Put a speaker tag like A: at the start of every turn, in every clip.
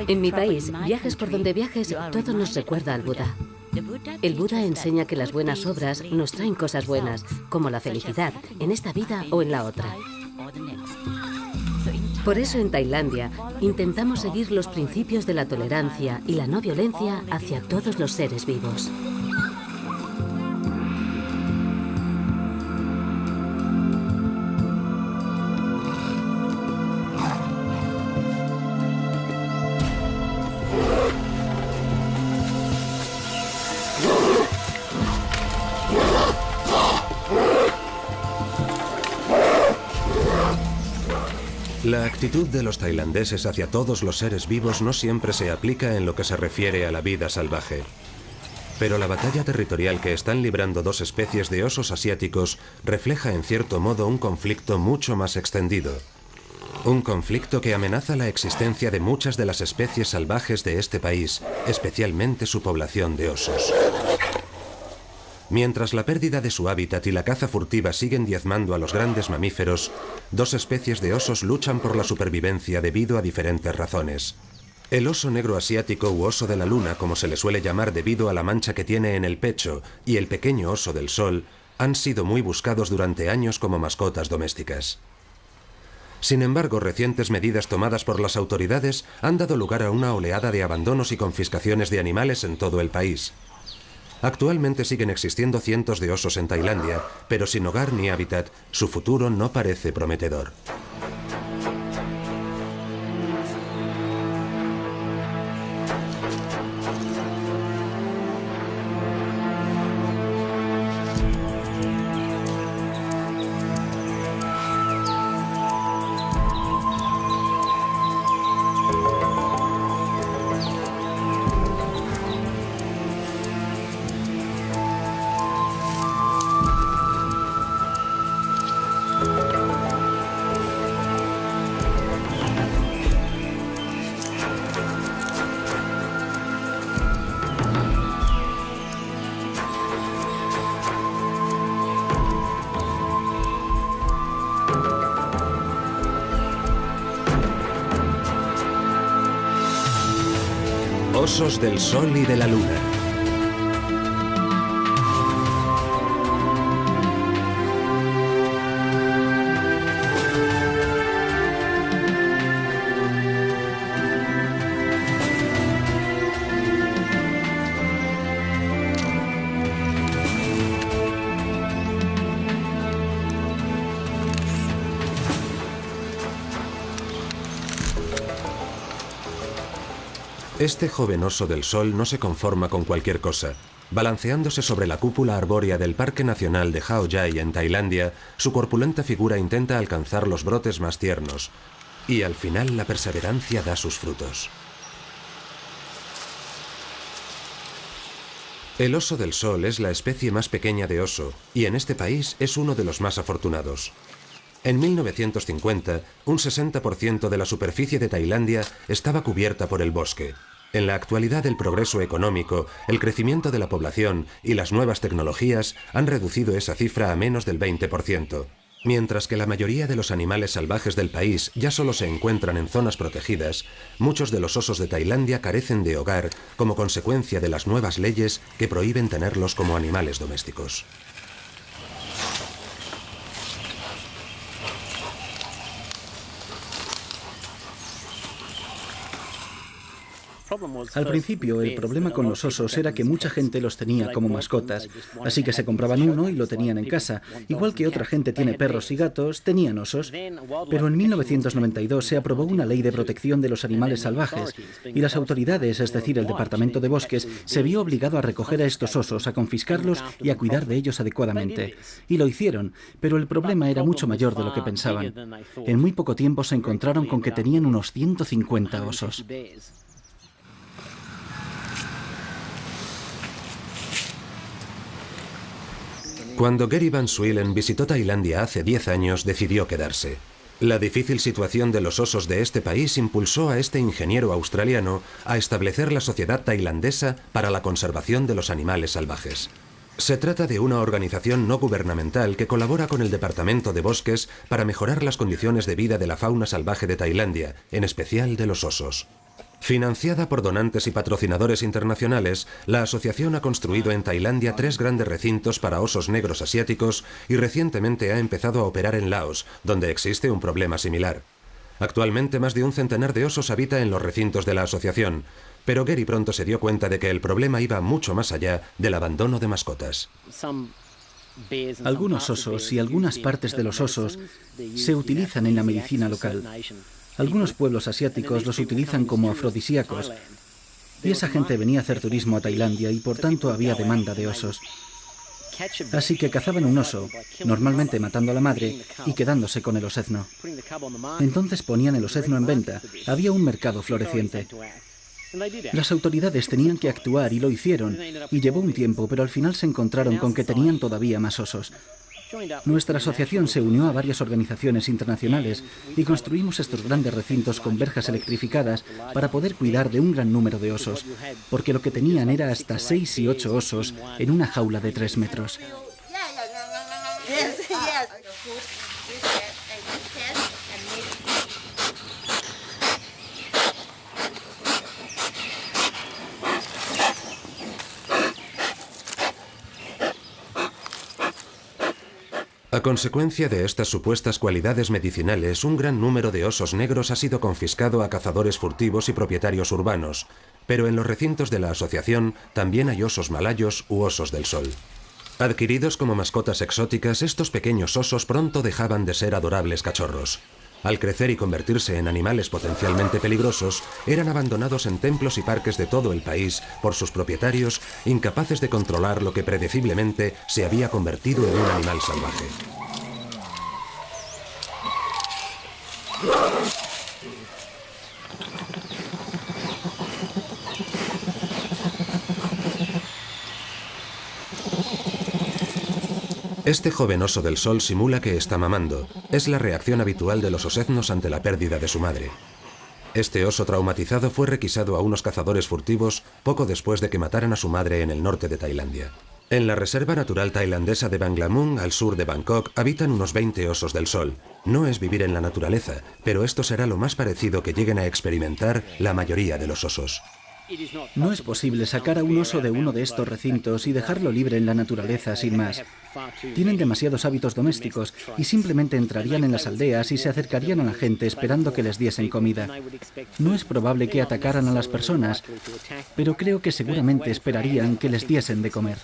A: En mi país, viajes por donde viajes, todo nos recuerda al Buda. El Buda enseña que las buenas obras nos traen cosas buenas, como la felicidad, en esta vida o en la otra. Por eso en Tailandia intentamos seguir los principios de la tolerancia y la no violencia hacia todos los seres vivos.
B: La actitud de los tailandeses hacia todos los seres vivos no siempre se aplica en lo que se refiere a la vida salvaje. Pero la batalla territorial que están librando dos especies de osos asiáticos refleja en cierto modo un conflicto mucho más extendido. Un conflicto que amenaza la existencia de muchas de las especies salvajes de este país, especialmente su población de osos. Mientras la pérdida de su hábitat y la caza furtiva siguen diezmando a los grandes mamíferos, dos especies de osos luchan por la supervivencia debido a diferentes razones. El oso negro asiático u oso de la luna, como se le suele llamar debido a la mancha que tiene en el pecho, y el pequeño oso del sol, han sido muy buscados durante años como mascotas domésticas. Sin embargo, recientes medidas tomadas por las autoridades han dado lugar a una oleada de abandonos y confiscaciones de animales en todo el país. Actualmente siguen existiendo cientos de osos en Tailandia, pero sin hogar ni hábitat, su futuro no parece prometedor. Osos del sol y de la luna. Este joven oso del sol no se conforma con cualquier cosa. Balanceándose sobre la cúpula arbórea del Parque Nacional de Khao Yai en Tailandia, su corpulenta figura intenta alcanzar los brotes más tiernos. Y al final la perseverancia da sus frutos. El oso del sol es la especie más pequeña de oso, y en este país es uno de los más afortunados. En 1950, un 60% de la superficie de Tailandia estaba cubierta por el bosque. En la actualidad, el progreso económico, el crecimiento de la población y las nuevas tecnologías han reducido esa cifra a menos del 20%. Mientras que la mayoría de los animales salvajes del país ya solo se encuentran en zonas protegidas, muchos de los osos de Tailandia carecen de hogar como consecuencia de las nuevas leyes que prohíben tenerlos como animales domésticos.
C: Al principio, el problema con los osos era que mucha gente los tenía como mascotas, así que se compraban uno y lo tenían en casa. Igual que otra gente tiene perros y gatos, tenían osos. Pero en 1992 se aprobó una ley de protección de los animales salvajes y las autoridades, es decir, el Departamento de Bosques, se vio obligado a recoger a estos osos, a confiscarlos y a cuidar de ellos adecuadamente. Y lo hicieron, pero el problema era mucho mayor de lo que pensaban. En muy poco tiempo se encontraron con que tenían unos 150 osos.
B: Cuando Gary Van Swielen visitó Tailandia hace 10 años, decidió quedarse. La difícil situación de los osos de este país impulsó a este ingeniero australiano a establecer la Sociedad Tailandesa para la Conservación de los Animales Salvajes. Se trata de una organización no gubernamental que colabora con el Departamento de Bosques para mejorar las condiciones de vida de la fauna salvaje de Tailandia, en especial de los osos. Financiada por donantes y patrocinadores internacionales, la asociación ha construido en Tailandia 3 grandes recintos para osos negros asiáticos y recientemente ha empezado a operar en Laos, donde existe un problema similar. Actualmente más de un centenar de osos habita en los recintos de la asociación, pero Gary pronto se dio cuenta de que el problema iba mucho más allá del abandono de mascotas.
C: Algunos osos y algunas partes de los osos se utilizan en la medicina local. Algunos pueblos asiáticos los utilizan como afrodisíacos. Y esa gente venía a hacer turismo a Tailandia y por tanto había demanda de osos. Así que cazaban un oso, normalmente matando a la madre y quedándose con el osezno. Entonces ponían el osezno en venta. Había un mercado floreciente. Las autoridades tenían que actuar y lo hicieron, y llevó un tiempo, pero al final se encontraron con que tenían todavía más osos. Nuestra asociación se unió a varias organizaciones internacionales y construimos estos grandes recintos con verjas electrificadas para poder cuidar de un gran número de osos, porque lo que tenían era hasta 6 y 8 osos en una jaula de 3 metros.
B: A consecuencia de estas supuestas cualidades medicinales, un gran número de osos negros ha sido confiscado a cazadores furtivos y propietarios urbanos, pero en los recintos de la asociación también hay osos malayos u osos del sol. Adquiridos como mascotas exóticas, estos pequeños osos pronto dejaban de ser adorables cachorros. Al crecer y convertirse en animales potencialmente peligrosos, eran abandonados en templos y parques de todo el país por sus propietarios, incapaces de controlar lo que predeciblemente se había convertido en un animal salvaje. Este joven oso del sol simula que está mamando. Es la reacción habitual de los oseznos ante la pérdida de su madre. Este oso traumatizado fue requisado a unos cazadores furtivos poco después de que mataran a su madre en el norte de Tailandia. En la Reserva Natural Tailandesa de Banglamung, al sur de Bangkok, habitan unos 20 osos del sol. No es vivir en la naturaleza, pero esto será lo más parecido que lleguen a experimentar la mayoría de los osos.
C: No es posible sacar a un oso de uno de estos recintos y dejarlo libre en la naturaleza sin más. Tienen demasiados hábitos domésticos y simplemente entrarían en las aldeas y se acercarían a la gente esperando que les diesen comida. No es probable que atacaran a las personas, pero creo que seguramente esperarían que les diesen de comer.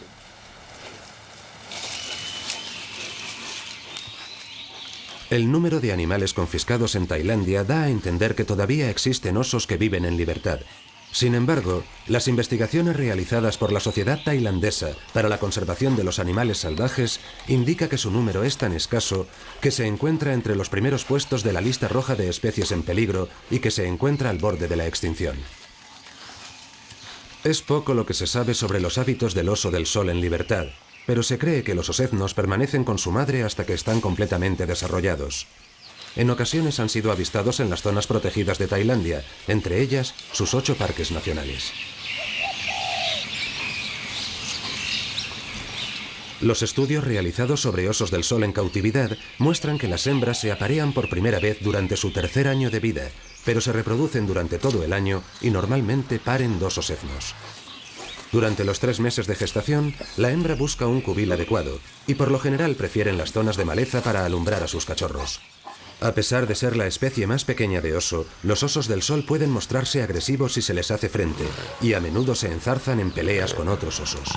B: El número de animales confiscados en Tailandia da a entender que todavía existen osos que viven en libertad. Sin embargo, las investigaciones realizadas por la Sociedad Tailandesa para la Conservación de los Animales Salvajes indica que su número es tan escaso que se encuentra entre los primeros puestos de la lista roja de especies en peligro y que se encuentra al borde de la extinción. Es poco lo que se sabe sobre los hábitos del oso del sol en libertad, pero se cree que los oseznos permanecen con su madre hasta que están completamente desarrollados. En ocasiones han sido avistados en las zonas protegidas de Tailandia, entre ellas sus 8 parques nacionales. Los estudios realizados sobre osos del sol en cautividad muestran que las hembras se aparean por primera vez durante su tercer año de vida, pero se reproducen durante todo el año y normalmente paren 2 oseznos. Durante los 3 meses de gestación, la hembra busca un cubil adecuado y por lo general prefieren las zonas de maleza para alumbrar a sus cachorros. A pesar de ser la especie más pequeña de oso, los osos del sol pueden mostrarse agresivos si se les hace frente y a menudo se enzarzan en peleas con otros osos.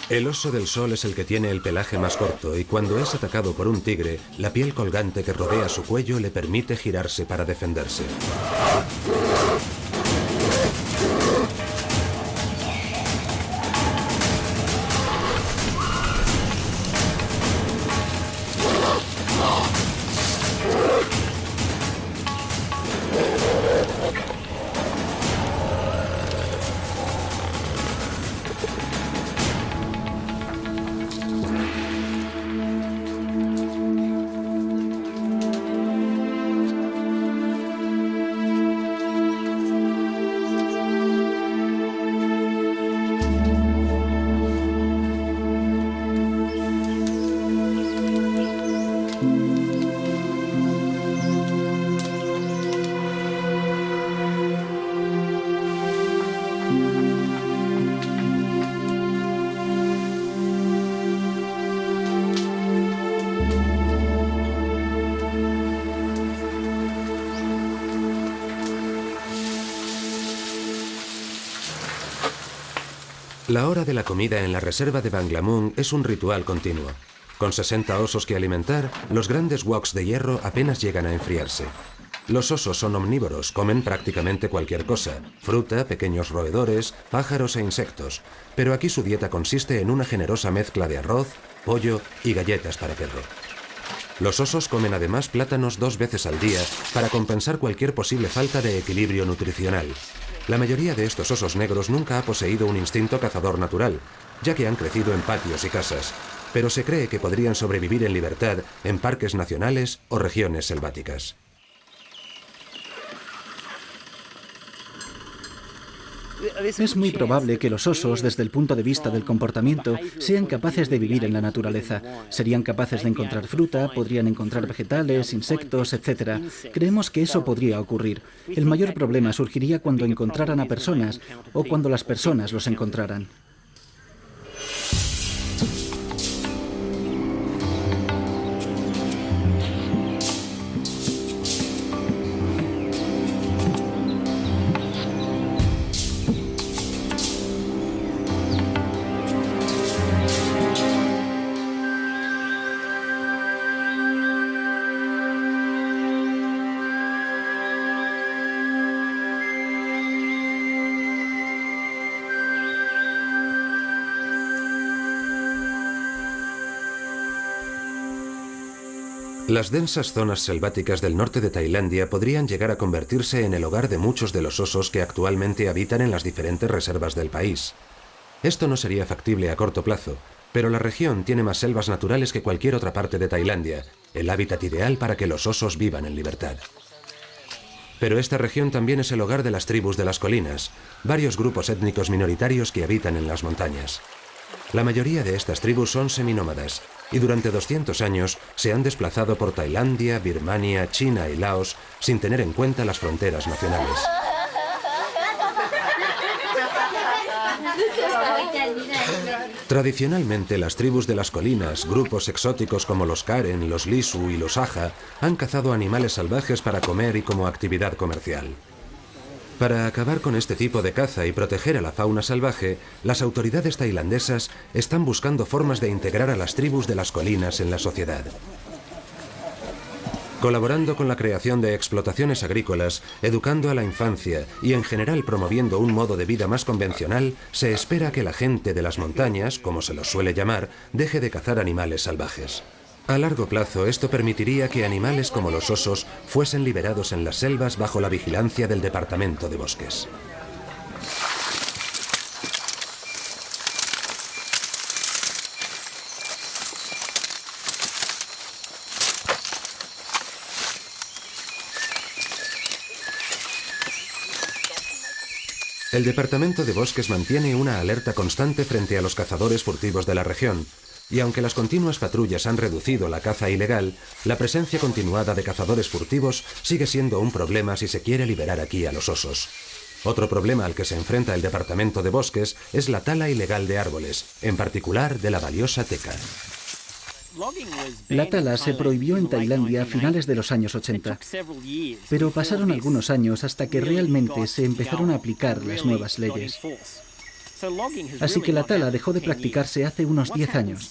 B: El oso del sol es el que tiene el pelaje más corto y cuando es atacado por un tigre, la piel colgante que rodea su cuello le permite girarse para defenderse. La hora de la comida en la reserva de Banglamung es un ritual continuo. Con 60 osos que alimentar, los grandes woks de hierro apenas llegan a enfriarse. Los osos son omnívoros, comen prácticamente cualquier cosa: fruta, pequeños roedores, pájaros e insectos. Pero aquí su dieta consiste en una generosa mezcla de arroz, pollo y galletas para perro. Los osos comen además plátanos 2 veces al día para compensar cualquier posible falta de equilibrio nutricional. La mayoría de estos osos negros nunca ha poseído un instinto cazador natural, ya que han crecido en patios y casas, pero se cree que podrían sobrevivir en libertad en parques nacionales o regiones selváticas.
C: Es muy probable que los osos, desde el punto de vista del comportamiento, sean capaces de vivir en la naturaleza. Serían capaces de encontrar fruta, podrían encontrar vegetales, insectos, etc. Creemos que eso podría ocurrir. El mayor problema surgiría cuando encontraran a personas o cuando las personas los encontraran.
B: Las densas zonas selváticas del norte de Tailandia podrían llegar a convertirse en el hogar de muchos de los osos que actualmente habitan en las diferentes reservas del país. Esto no sería factible a corto plazo, pero la región tiene más selvas naturales que cualquier otra parte de Tailandia, el hábitat ideal para que los osos vivan en libertad. Pero esta región también es el hogar de las tribus de las colinas, varios grupos étnicos minoritarios que habitan en las montañas. La mayoría de estas tribus son seminómadas y durante 200 años se han desplazado por Tailandia, Birmania, China y Laos sin tener en cuenta las fronteras nacionales. Tradicionalmente, las tribus de las colinas, grupos exóticos como los Karen, los Lisu y los Aja, han cazado animales salvajes para comer y como actividad comercial. Para acabar con este tipo de caza y proteger a la fauna salvaje, las autoridades tailandesas están buscando formas de integrar a las tribus de las colinas en la sociedad. Colaborando con la creación de explotaciones agrícolas, educando a la infancia y en general promoviendo un modo de vida más convencional, se espera que la gente de las montañas, como se los suele llamar, deje de cazar animales salvajes. A largo plazo, esto permitiría que animales como los osos fuesen liberados en las selvas bajo la vigilancia del Departamento de Bosques. El Departamento de Bosques mantiene una alerta constante frente a los cazadores furtivos de la región, y aunque las continuas patrullas han reducido la caza ilegal, la presencia continuada de cazadores furtivos sigue siendo un problema si se quiere liberar aquí a los osos. Otro problema al que se enfrenta el Departamento de Bosques es la tala ilegal de árboles, en particular de la valiosa teca.
C: La tala se prohibió en Tailandia a finales de los años 80, pero pasaron algunos años hasta que realmente se empezaron a aplicar las nuevas leyes. Así que la tala dejó de practicarse hace unos 10 años.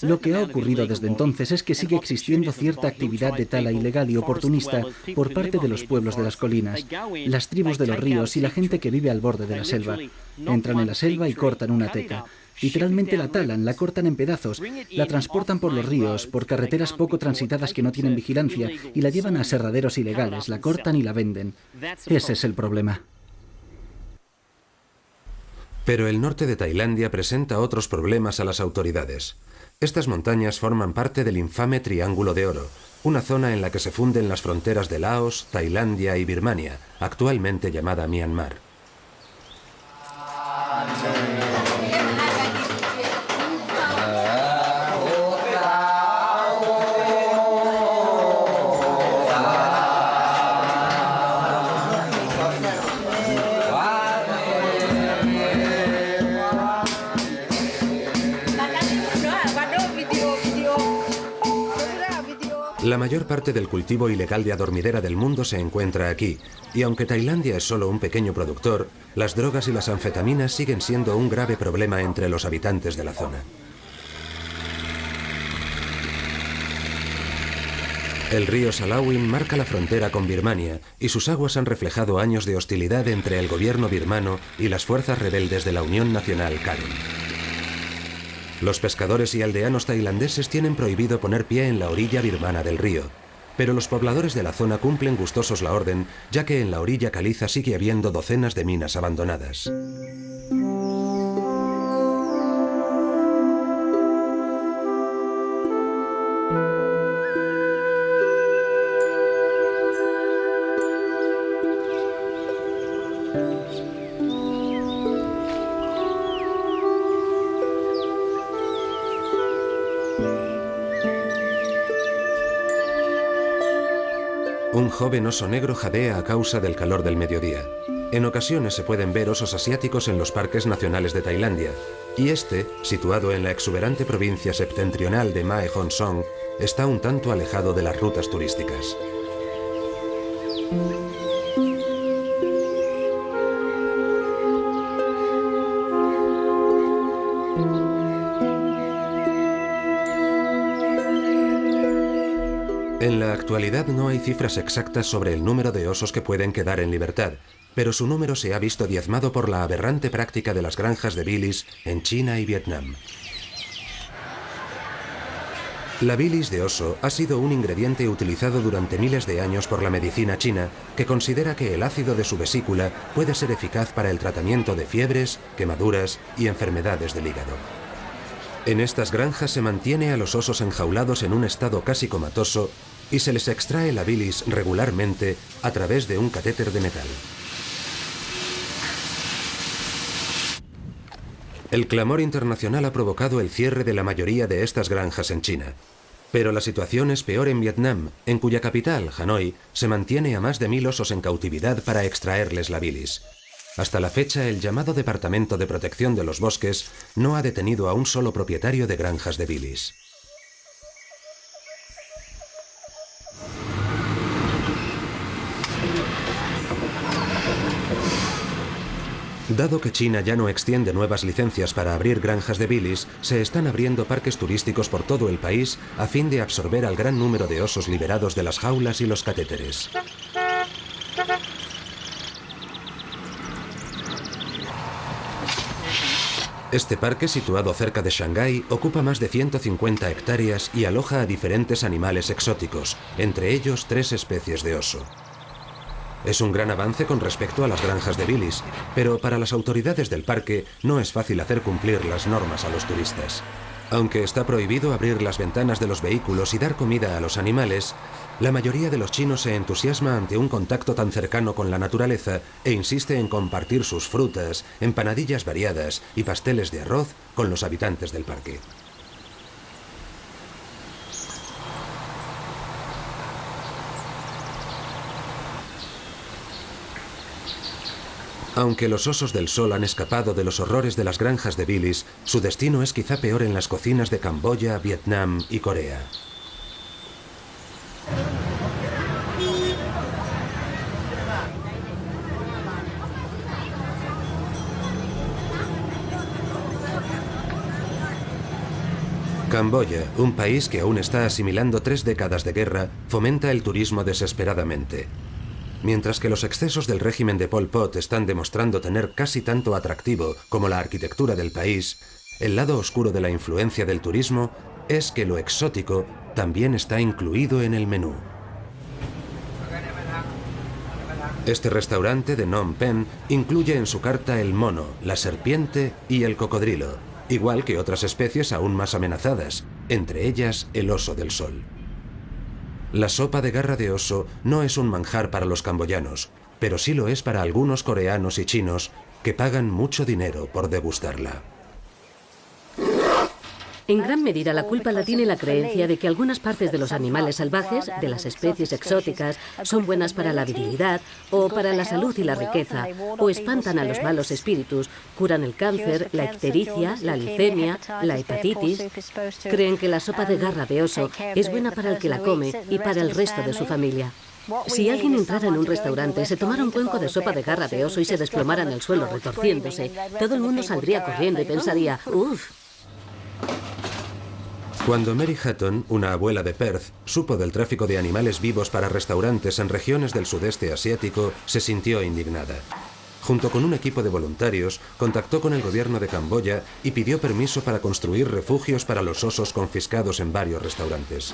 C: Lo que ha ocurrido desde entonces es que sigue existiendo cierta actividad de tala ilegal y oportunista por parte de los pueblos de las colinas, las tribus de los ríos y la gente que vive al borde de la selva. Entran en la selva y cortan una teca. Literalmente la talan, la cortan en pedazos, la transportan por los ríos, por carreteras poco transitadas que no tienen vigilancia y la llevan a aserraderos ilegales, la cortan y la venden. Ese es el problema.
B: Pero el norte de Tailandia presenta otros problemas a las autoridades. Estas montañas forman parte del infame Triángulo de Oro, una zona en la que se funden las fronteras de Laos, Tailandia y Birmania, actualmente llamada Myanmar. La mayor parte del cultivo ilegal de adormidera del mundo se encuentra aquí, y aunque Tailandia es solo un pequeño productor, las drogas y las anfetaminas siguen siendo un grave problema entre los habitantes de la zona. El río Salawin marca la frontera con Birmania, y sus aguas han reflejado años de hostilidad entre el gobierno birmano y las fuerzas rebeldes de la Unión Nacional Karen. Los pescadores y aldeanos tailandeses tienen prohibido poner pie en la orilla birmana del río, pero los pobladores de la zona cumplen gustosos la orden, ya que en la orilla caliza sigue habiendo docenas de minas abandonadas. Un joven oso negro jadea a causa del calor del mediodía. En ocasiones se pueden ver osos asiáticos en los parques nacionales de Tailandia, y este, situado en la exuberante provincia septentrional de Mae Hong Son, está un tanto alejado de las rutas turísticas. En la actualidad no hay cifras exactas sobre el número de osos que pueden quedar en libertad, pero su número se ha visto diezmado por la aberrante práctica de las granjas de bilis en China y Vietnam. La bilis de oso ha sido un ingrediente utilizado durante miles de años por la medicina china, que considera que el ácido de su vesícula puede ser eficaz para el tratamiento de fiebres, quemaduras y enfermedades del hígado. En estas granjas se mantiene a los osos enjaulados en un estado casi comatoso y se les extrae la bilis regularmente a través de un catéter de metal. El clamor internacional ha provocado el cierre de la mayoría de estas granjas en China. Pero la situación es peor en Vietnam, en cuya capital, Hanoi, se mantiene a más de 1000 osos en cautividad para extraerles la bilis. Hasta la fecha, el llamado Departamento de Protección de los Bosques no ha detenido a un solo propietario de granjas de bilis. Dado que China ya no extiende nuevas licencias para abrir granjas de bilis, se están abriendo parques turísticos por todo el país a fin de absorber al gran número de osos liberados de las jaulas y los catéteres. Este parque, situado cerca de Shanghái, ocupa más de 150 hectáreas y aloja a diferentes animales exóticos, entre ellos 3 especies de oso. Es un gran avance con respecto a las granjas de bilis, pero para las autoridades del parque no es fácil hacer cumplir las normas a los turistas. Aunque está prohibido abrir las ventanas de los vehículos y dar comida a los animales, la mayoría de los chinos se entusiasma ante un contacto tan cercano con la naturaleza e insiste en compartir sus frutas, empanadillas variadas y pasteles de arroz con los habitantes del parque. Aunque los osos del sol han escapado de los horrores de las granjas de bilis, su destino es quizá peor en las cocinas de Camboya, Vietnam y Corea. Camboya, un país que aún está asimilando 3 décadas de guerra, fomenta el turismo desesperadamente. Mientras que los excesos del régimen de Pol Pot están demostrando tener casi tanto atractivo como la arquitectura del país, el lado oscuro de la influencia del turismo es que lo exótico también está incluido en el menú. Este restaurante de Phnom Penh incluye en su carta el mono, la serpiente y el cocodrilo, igual que otras especies aún más amenazadas, entre ellas el oso del sol. La sopa de garra de oso no es un manjar para los camboyanos, pero sí lo es para algunos coreanos y chinos que pagan mucho dinero por degustarla.
A: En gran medida la culpa la tiene la creencia de que algunas partes de los animales salvajes, de las especies exóticas, son buenas para la virilidad o para la salud y la riqueza, o espantan a los malos espíritus, curan el cáncer, la ictericia, la leucemia, la hepatitis. Creen que la sopa de garra de oso es buena para el que la come y para el resto de su familia. Si alguien entrara en un restaurante, se tomara un cuenco de sopa de garra de oso y se desplomara en el suelo retorciéndose, todo el mundo saldría corriendo y pensaría, uff.
B: Cuando Mary Hatton, una abuela de Perth, supo del tráfico de animales vivos para restaurantes en regiones del sudeste asiático, se sintió indignada. Junto con un equipo de voluntarios, contactó con el gobierno de Camboya y pidió permiso para construir refugios para los osos confiscados en varios restaurantes.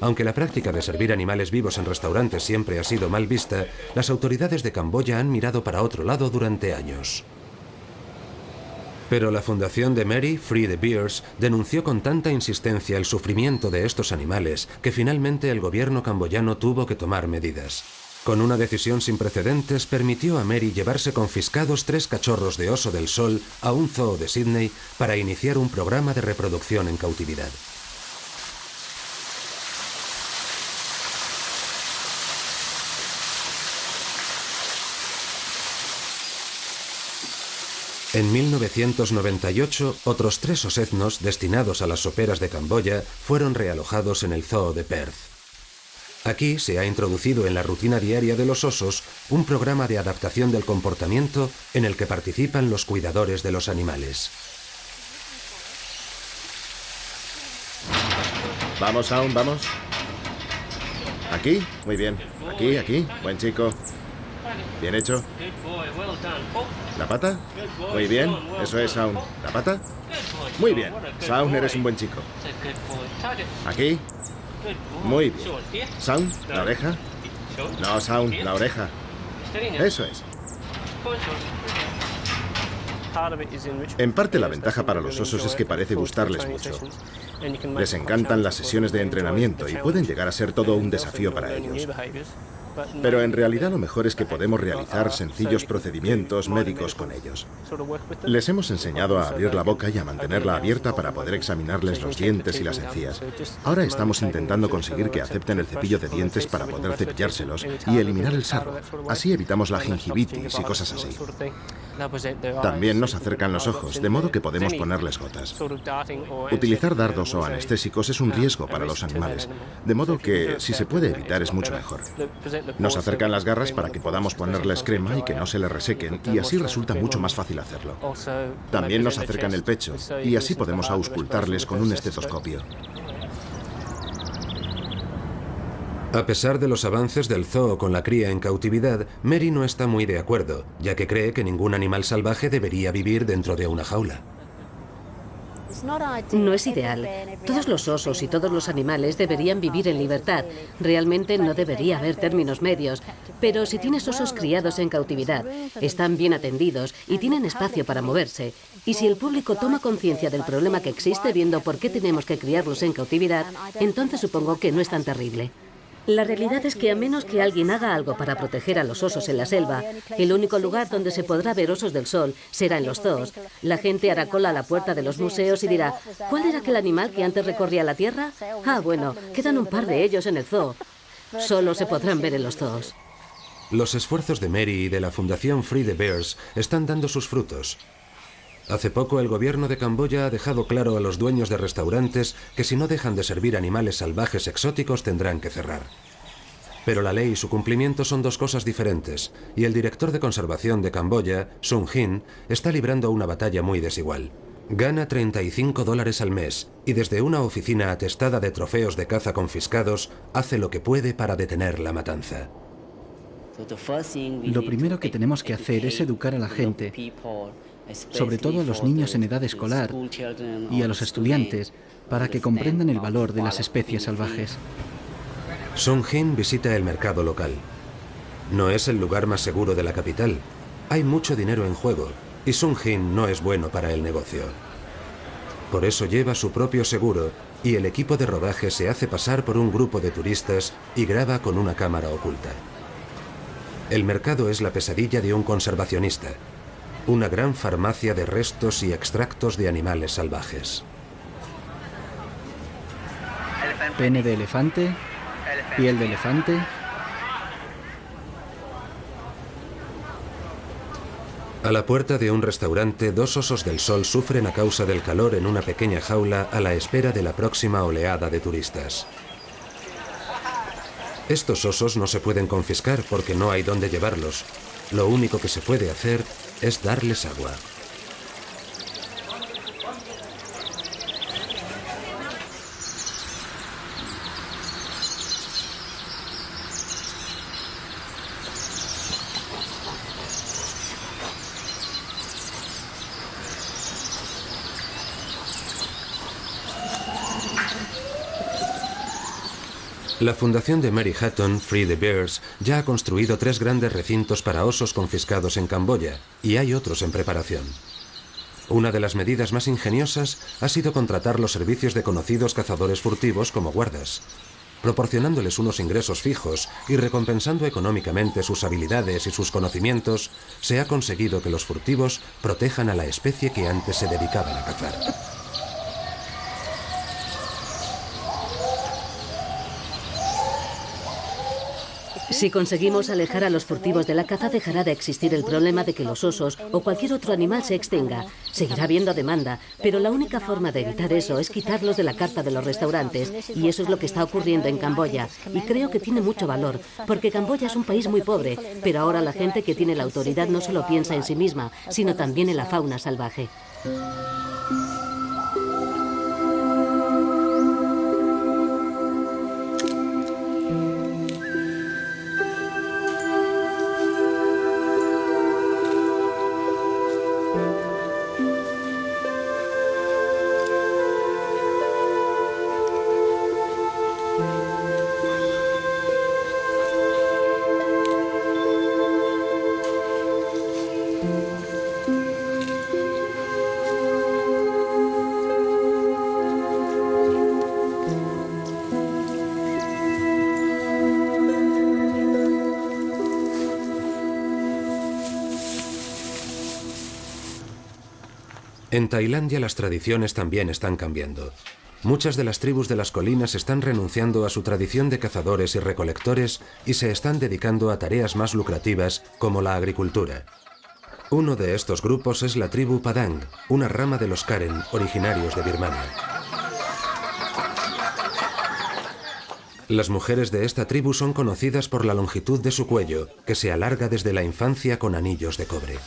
B: Aunque la práctica de servir animales vivos en restaurantes siempre ha sido mal vista, las autoridades de Camboya han mirado para otro lado durante años. Pero la fundación de Mary, Free the Bears, denunció con tanta insistencia el sufrimiento de estos animales que finalmente el gobierno camboyano tuvo que tomar medidas. Con una decisión sin precedentes, permitió a Mary llevarse confiscados 3 cachorros de oso del sol a un zoo de Sídney para iniciar un programa de reproducción en cautividad. En 1998, otros 3 osetnos destinados a las soperas de Camboya fueron realojados en el zoo de Perth. Aquí se ha introducido en la rutina diaria de los osos un programa de adaptación del comportamiento en el que participan los cuidadores de los animales.
D: Vamos, Sound, vamos. Aquí, muy bien. Aquí, aquí, buen chico. Bien hecho. ¿La pata? Muy bien, eso es, Sound. ¿La pata? Muy bien, Sound, eres un buen chico. Aquí. Muy bien. Sound, la oreja. No, Sound, la oreja. Eso es. En parte la ventaja para los osos es que parece gustarles mucho. Les encantan las sesiones de entrenamiento y pueden llegar a ser todo un desafío para ellos. Pero en realidad lo mejor es que podemos realizar sencillos procedimientos médicos con ellos. Les hemos enseñado a abrir la boca y a mantenerla abierta para poder examinarles los dientes y las encías. Ahora estamos intentando conseguir que acepten el cepillo de dientes para poder cepillárselos y eliminar el sarro. Así evitamos la gingivitis y cosas así. También nos acercan los ojos, de modo que podemos ponerles gotas. Utilizar dardos o anestésicos es un riesgo para los animales, de modo que si se puede evitar es mucho mejor. Nos acercan las garras para que podamos ponerles crema y que no se les resequen, y así resulta mucho más fácil hacerlo. También nos acercan el pecho, y así podemos auscultarles con un estetoscopio.
B: A pesar de los avances del zoo con la cría en cautividad, Mary no está muy de acuerdo, ya que cree que ningún animal salvaje debería vivir dentro de una jaula.
A: No es ideal. Todos los osos y todos los animales deberían vivir en libertad. Realmente no debería haber términos medios. Pero si tienes osos criados en cautividad, están bien atendidos y tienen espacio para moverse, y si el público toma conciencia del problema que existe viendo por qué tenemos que criarlos en cautividad, entonces supongo que no es tan terrible. La realidad es que a menos que alguien haga algo para proteger a los osos en la selva, el único lugar donde se podrá ver osos del sol será en los zoos. La gente hará cola a la puerta de los museos y dirá, ¿cuál era aquel animal que antes recorría la Tierra? Ah, bueno, quedan un par de ellos en el zoo. Solo se podrán ver en los zoos.
B: Los esfuerzos de Mary y de la Fundación Free the Bears están dando sus frutos. Hace poco el gobierno de Camboya ha dejado claro a los dueños de restaurantes que si no dejan de servir animales salvajes exóticos tendrán que cerrar. Pero la ley y su cumplimiento son dos cosas diferentes, y el director de conservación de Camboya, Sung Hin, está librando una batalla muy desigual. Gana $35 al mes y desde una oficina atestada de trofeos de caza confiscados hace lo que puede para detener la matanza.
C: Lo primero que tenemos que hacer es educar a la gente, sobre todo a los niños en edad escolar y a los estudiantes, para que comprendan el valor de las especies salvajes.
B: Sung Hin visita el mercado local. No es el lugar más seguro de la capital. Hay mucho dinero en juego y Sung Hin no es bueno para el negocio. Por eso lleva su propio seguro y el equipo de rodaje se hace pasar por un grupo de turistas y graba con una cámara oculta. El mercado es la pesadilla de un conservacionista. Una gran farmacia de restos y extractos de animales salvajes.
C: Pene de elefante, piel de elefante.
B: A la puerta de un restaurante, 2 osos del sol sufren a causa del calor en una pequeña jaula a la espera de la próxima oleada de turistas. Estos osos no se pueden confiscar porque no hay dónde llevarlos. Lo único que se puede hacer es darles agua. La fundación de Mary Hatton, Free the Bears, ya ha construido 3 grandes recintos para osos confiscados en Camboya, y hay otros en preparación. Una de las medidas más ingeniosas ha sido contratar los servicios de conocidos cazadores furtivos como guardas. Proporcionándoles unos ingresos fijos y recompensando económicamente sus habilidades y sus conocimientos, se ha conseguido que los furtivos protejan a la especie que antes se dedicaban a cazar.
A: Si conseguimos alejar a los furtivos de la caza, dejará de existir el problema de que los osos o cualquier otro animal se extinga. Seguirá habiendo demanda, pero la única forma de evitar eso es quitarlos de la carta de los restaurantes, y eso es lo que está ocurriendo en Camboya. Y creo que tiene mucho valor, porque Camboya es un país muy pobre, pero ahora la gente que tiene la autoridad no solo piensa en sí misma, sino también en la fauna salvaje.
B: En Tailandia las tradiciones también están cambiando. Muchas de las tribus de las colinas están renunciando a su tradición de cazadores y recolectores y se están dedicando a tareas más lucrativas como la agricultura. Uno de estos grupos es la tribu Padang, una rama de los Karen, originarios de Birmania. Las mujeres de esta tribu son conocidas por la longitud de su cuello, que se alarga desde la infancia con anillos de cobre.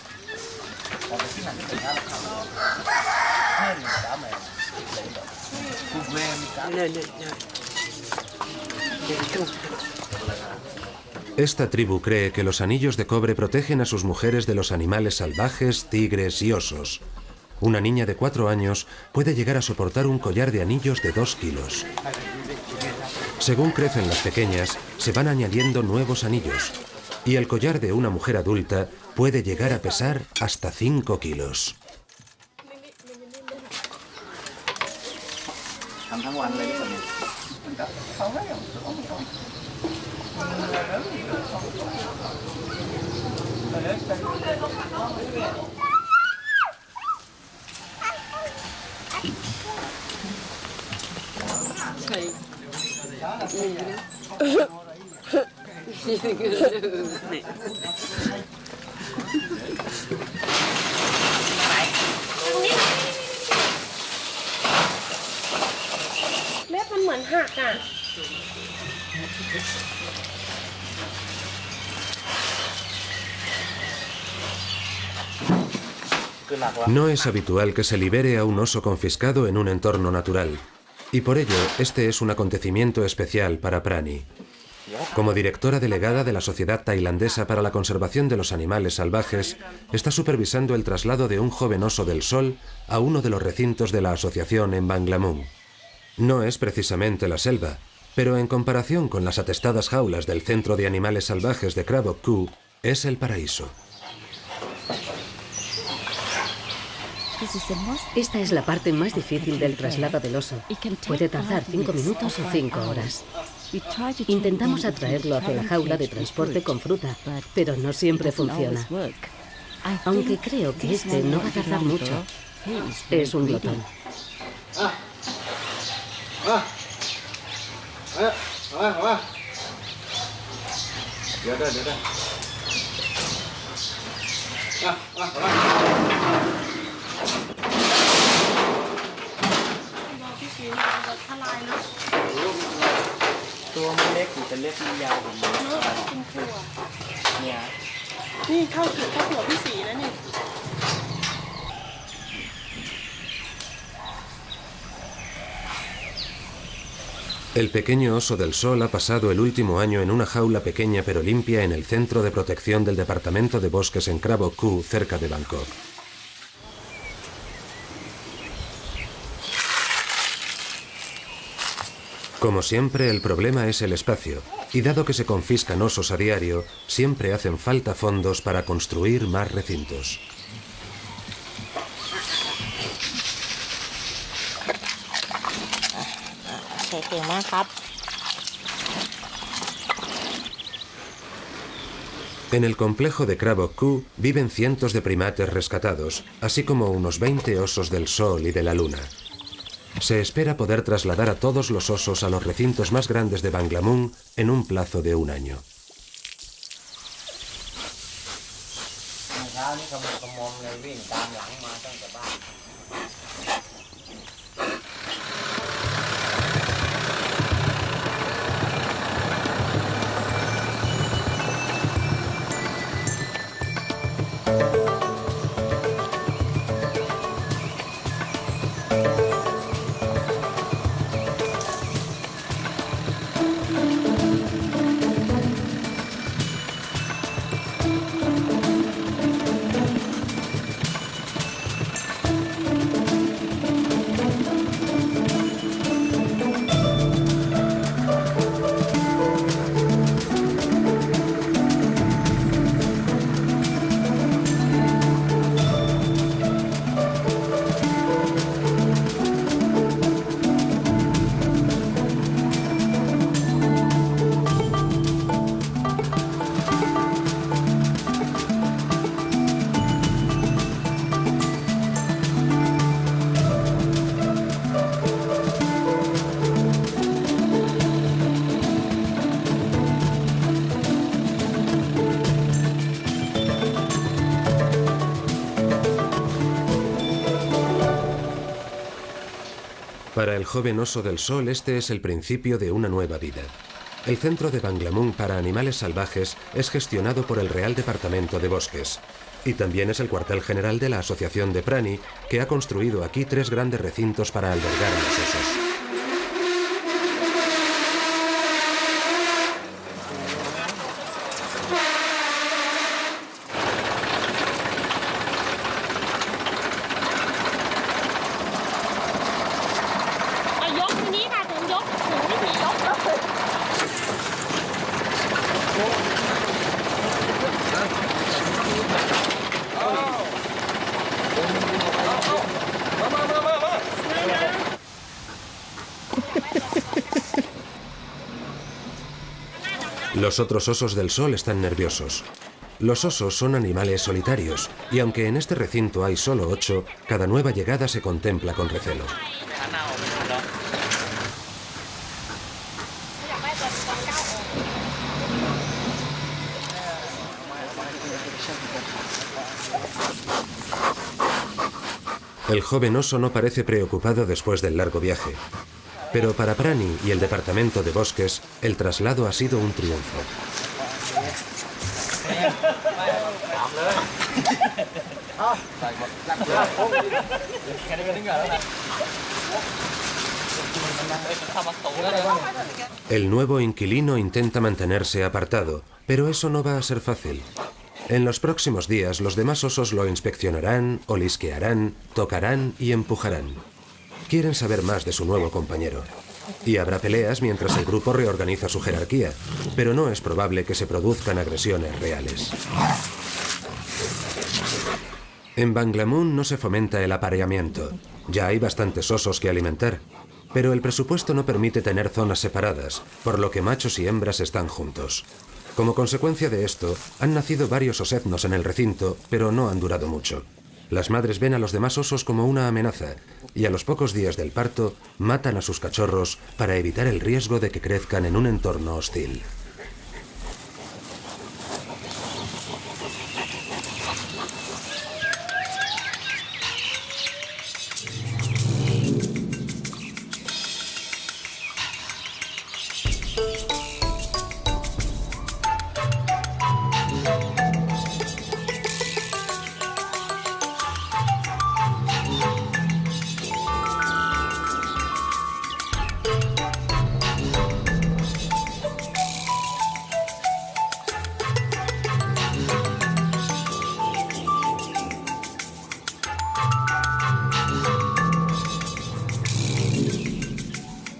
B: Esta tribu cree que los anillos de cobre protegen a sus mujeres de los animales salvajes, tigres y osos. Una niña de 4 años puede llegar a soportar un collar de anillos de 2 kilos. Según crecen las pequeñas, se van añadiendo nuevos anillos, y el collar de una mujer adulta puede llegar a pesar hasta 5 kilos. No es habitual que se libere a un oso confiscado en un entorno natural, y por ello este es un acontecimiento especial para Prani. Como directora delegada de la Sociedad Tailandesa para la Conservación de los Animales Salvajes, está supervisando el traslado de un joven oso del sol a uno de los recintos de la asociación en Banglamung. No es precisamente la selva, pero en comparación con las atestadas jaulas del Centro de Animales Salvajes de Krabok Ku, es el paraíso.
A: Esta es la parte más difícil del traslado del oso. Puede tardar 5 minutos o 5 horas. Intentamos atraerlo hacia la jaula de transporte con fruta, pero no siempre funciona. Aunque creo que este no va a tardar mucho. Es un glotón.
B: El pequeño oso del sol ha pasado el último año en una jaula pequeña pero limpia en el Centro de Protección del Departamento de Bosques en Krab Ok Ku, cerca de Bangkok. Como siempre, el problema es el espacio, y dado que se confiscan osos a diario, siempre hacen falta fondos para construir más recintos. En el complejo de Krab Ok Ku viven cientos de primates rescatados, así como unos 20 osos del sol y de la luna. Se espera poder trasladar a todos los osos a los recintos más grandes de Banglamung en un plazo de un año. Para el joven oso del sol, este es el principio de una nueva vida. El Centro de Banglamung para Animales Salvajes es gestionado por el Real Departamento de Bosques. Y también es el cuartel general de la Asociación de Prani, que ha construido aquí 3 grandes recintos para albergar a los osos. Los otros osos del sol están nerviosos. Los osos son animales solitarios, y aunque en este recinto hay solo 8, cada nueva llegada se contempla con recelo. El joven oso no parece preocupado después del largo viaje. Pero para Prani y el Departamento de Bosques, el traslado ha sido un triunfo. El nuevo inquilino intenta mantenerse apartado, pero eso no va a ser fácil. En los próximos días, los demás osos lo inspeccionarán, olisquearán, tocarán y empujarán. Quieren saber más de su nuevo compañero. Y habrá peleas mientras el grupo reorganiza su jerarquía, pero no es probable que se produzcan agresiones reales. En Banglamung no se fomenta el apareamiento. Ya hay bastantes osos que alimentar, pero el presupuesto no permite tener zonas separadas, por lo que machos y hembras están juntos. Como consecuencia de esto, han nacido varios osetnos en el recinto, pero no han durado mucho. Las madres ven a los demás osos como una amenaza y a los pocos días del parto matan a sus cachorros para evitar el riesgo de que crezcan en un entorno hostil.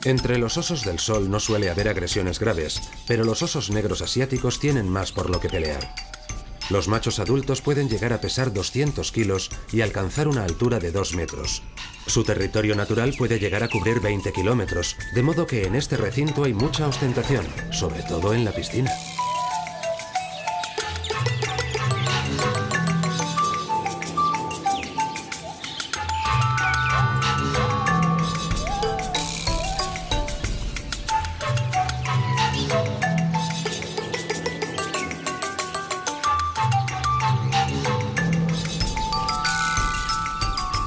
B: Entre los osos del sol no suele haber agresiones graves, pero los osos negros asiáticos tienen más por lo que pelear. Los machos adultos pueden llegar a pesar 200 kilos y alcanzar una altura de 2 metros. Su territorio natural puede llegar a cubrir 20 kilómetros, de modo que en este recinto hay mucha ostentación, sobre todo en la piscina.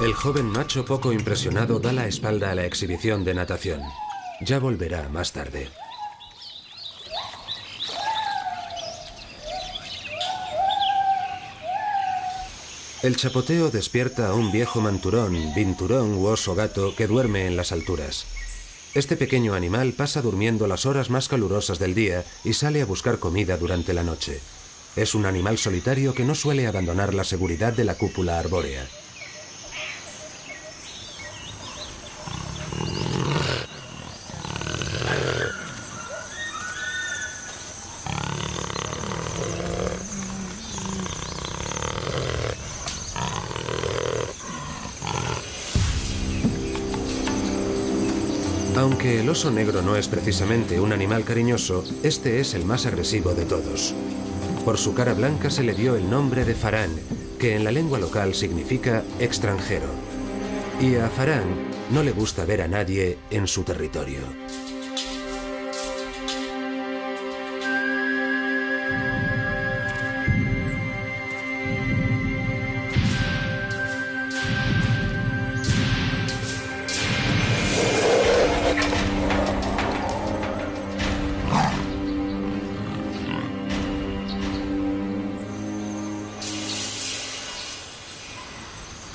B: El joven macho poco impresionado da la espalda a la exhibición de natación. Ya volverá más tarde. El chapoteo despierta a un viejo manturón, vinturón u oso gato que duerme en las alturas. Este pequeño animal pasa durmiendo las horas más calurosas del día y sale a buscar comida durante la noche. Es un animal solitario que no suele abandonar la seguridad de la cúpula arbórea. Aunque el oso negro no es precisamente un animal cariñoso, este es el más agresivo de todos. Por su cara blanca se le dio el nombre de Farang, que en la lengua local significa extranjero. Y a Farang no le gusta ver a nadie en su territorio.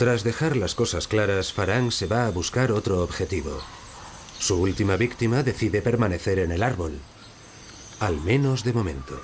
B: Tras dejar las cosas claras, Farang se va a buscar otro objetivo. Su última víctima decide permanecer en el árbol. Al menos de momento.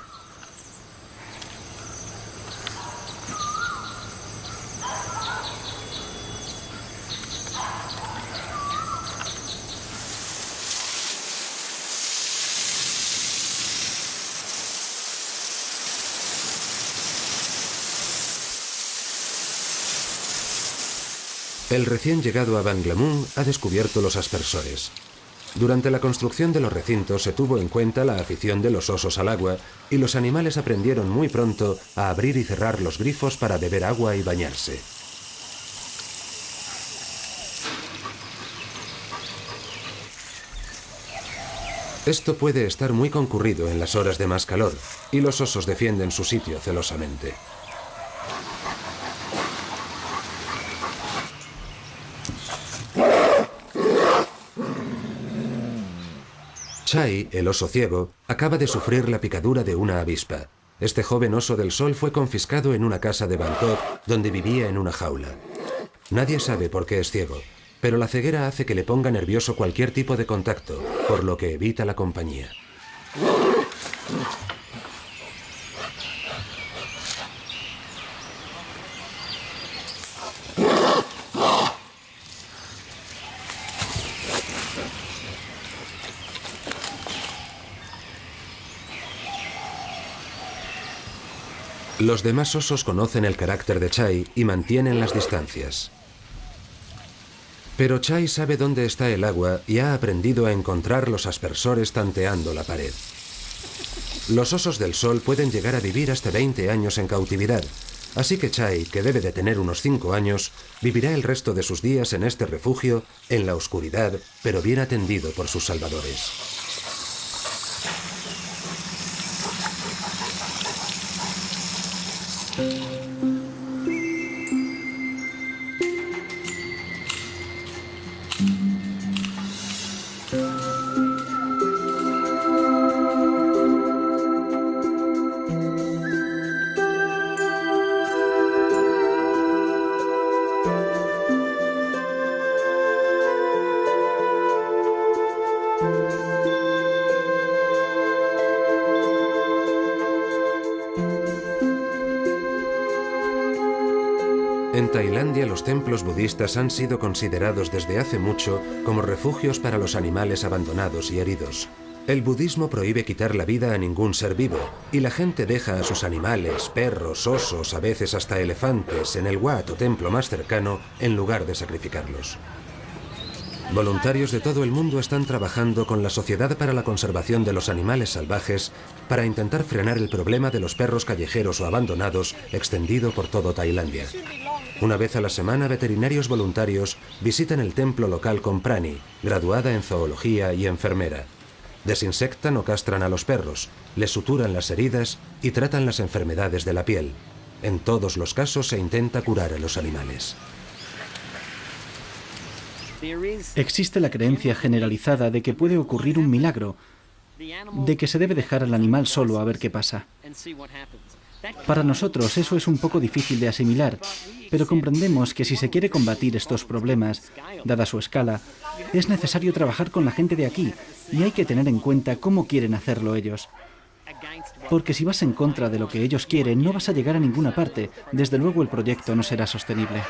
B: El recién llegado a Banglamung ha descubierto los aspersores. Durante la construcción de los recintos se tuvo en cuenta la afición de los osos al agua y los animales aprendieron muy pronto a abrir y cerrar los grifos para beber agua y bañarse. Esto puede estar muy concurrido en las horas de más calor y los osos defienden su sitio celosamente. Chai, el oso ciego, acaba de sufrir la picadura de una avispa. Este joven oso del sol fue confiscado en una casa de Bangkok, donde vivía en una jaula. Nadie sabe por qué es ciego, pero la ceguera hace que le ponga nervioso cualquier tipo de contacto, por lo que evita la compañía. Los demás osos conocen el carácter de Chai y mantienen las distancias. Pero Chai sabe dónde está el agua y ha aprendido a encontrar los aspersores tanteando la pared. Los osos del sol pueden llegar a vivir hasta 20 años en cautividad, así que Chai, que debe de tener unos 5 años, vivirá el resto de sus días en este refugio, en la oscuridad, pero bien atendido por sus salvadores. En Tailandia, los templos budistas han sido considerados desde hace mucho como refugios para los animales abandonados y heridos. El budismo prohíbe quitar la vida a ningún ser vivo, y la gente deja a sus animales, perros, osos, a veces hasta elefantes, en el wat o templo más cercano, en lugar de sacrificarlos. Voluntarios de todo el mundo están trabajando con la Sociedad para la Conservación de los Animales Salvajes para intentar frenar el problema de los perros callejeros o abandonados extendido por todo Tailandia. Una vez a la semana, veterinarios voluntarios visitan el templo local con Prani, graduada en zoología y enfermera. Desinsectan o castran a los perros, les suturan las heridas y tratan las enfermedades de la piel. En todos los casos se intenta curar a los animales.
C: Existe la creencia generalizada de que puede ocurrir un milagro, de que se debe dejar al animal solo a ver qué pasa. Para nosotros eso es un poco difícil de asimilar, pero comprendemos que si se quiere combatir estos problemas, dada su escala, es necesario trabajar con la gente de aquí y hay que tener en cuenta cómo quieren hacerlo ellos. Porque si vas en contra de lo que ellos quieren, no vas a llegar a ninguna parte. Desde luego el proyecto no será sostenible.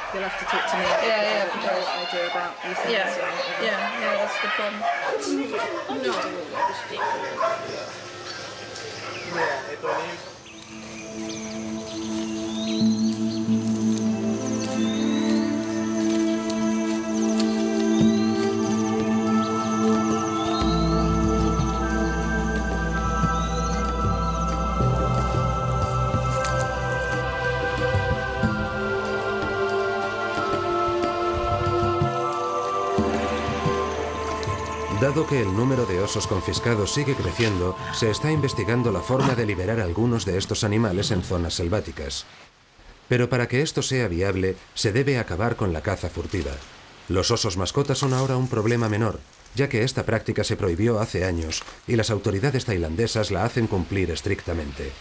B: Dado que el número de osos confiscados sigue creciendo, se está investigando la forma de liberar algunos de estos animales en zonas selváticas. Pero para que esto sea viable, se debe acabar con la caza furtiva. Los osos mascotas son ahora un problema menor, ya que esta práctica se prohibió hace años y las autoridades tailandesas la hacen cumplir estrictamente.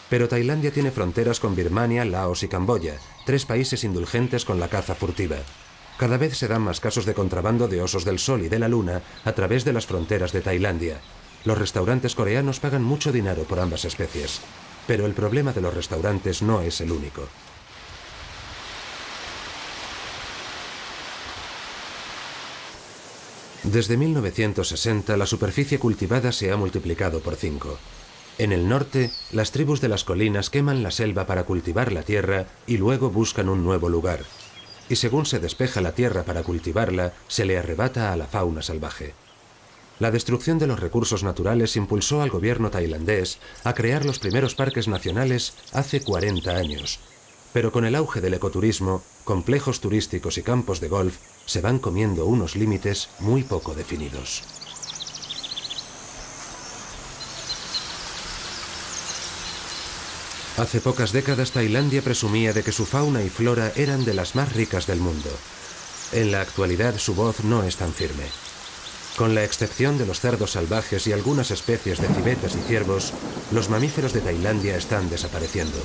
B: Pero Tailandia tiene fronteras con Birmania, Laos y Camboya, 3 países indulgentes con la caza furtiva. Cada vez se dan más casos de contrabando de osos del sol y de la luna a través de las fronteras de Tailandia. Los restaurantes coreanos pagan mucho dinero por ambas especies. Pero el problema de los restaurantes no es el único. Desde 1960, la superficie cultivada se ha multiplicado por 5. En el norte, las tribus de las colinas queman la selva para cultivar la tierra y luego buscan un nuevo lugar. Y según se despeja la tierra para cultivarla, se le arrebata a la fauna salvaje. La destrucción de los recursos naturales impulsó al gobierno tailandés a crear los primeros parques nacionales hace 40 años. Pero con el auge del ecoturismo, complejos turísticos y campos de golf se van comiendo unos límites muy poco definidos. Hace pocas décadas Tailandia presumía de que su fauna y flora eran de las más ricas del mundo. En la actualidad su voz no es tan firme. Con la excepción de los cerdos salvajes y algunas especies de civetas y ciervos, los mamíferos de Tailandia están desapareciendo.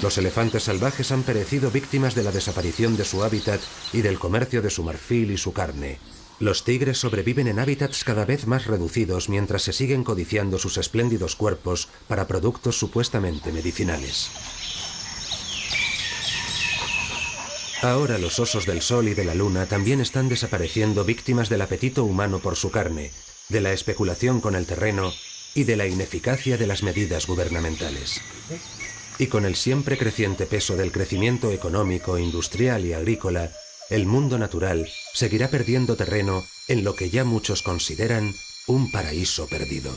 B: Los elefantes salvajes han perecido víctimas de la desaparición de su hábitat y del comercio de su marfil y su carne. Los tigres sobreviven en hábitats cada vez más reducidos mientras se siguen codiciando sus espléndidos cuerpos para productos supuestamente medicinales. Ahora los osos del sol y de la luna también están desapareciendo víctimas del apetito humano por su carne, de la especulación con el terreno y de la ineficacia de las medidas gubernamentales. Y con el siempre creciente peso del crecimiento económico, industrial y agrícola, el mundo natural seguirá perdiendo terreno en lo que ya muchos consideran un paraíso perdido.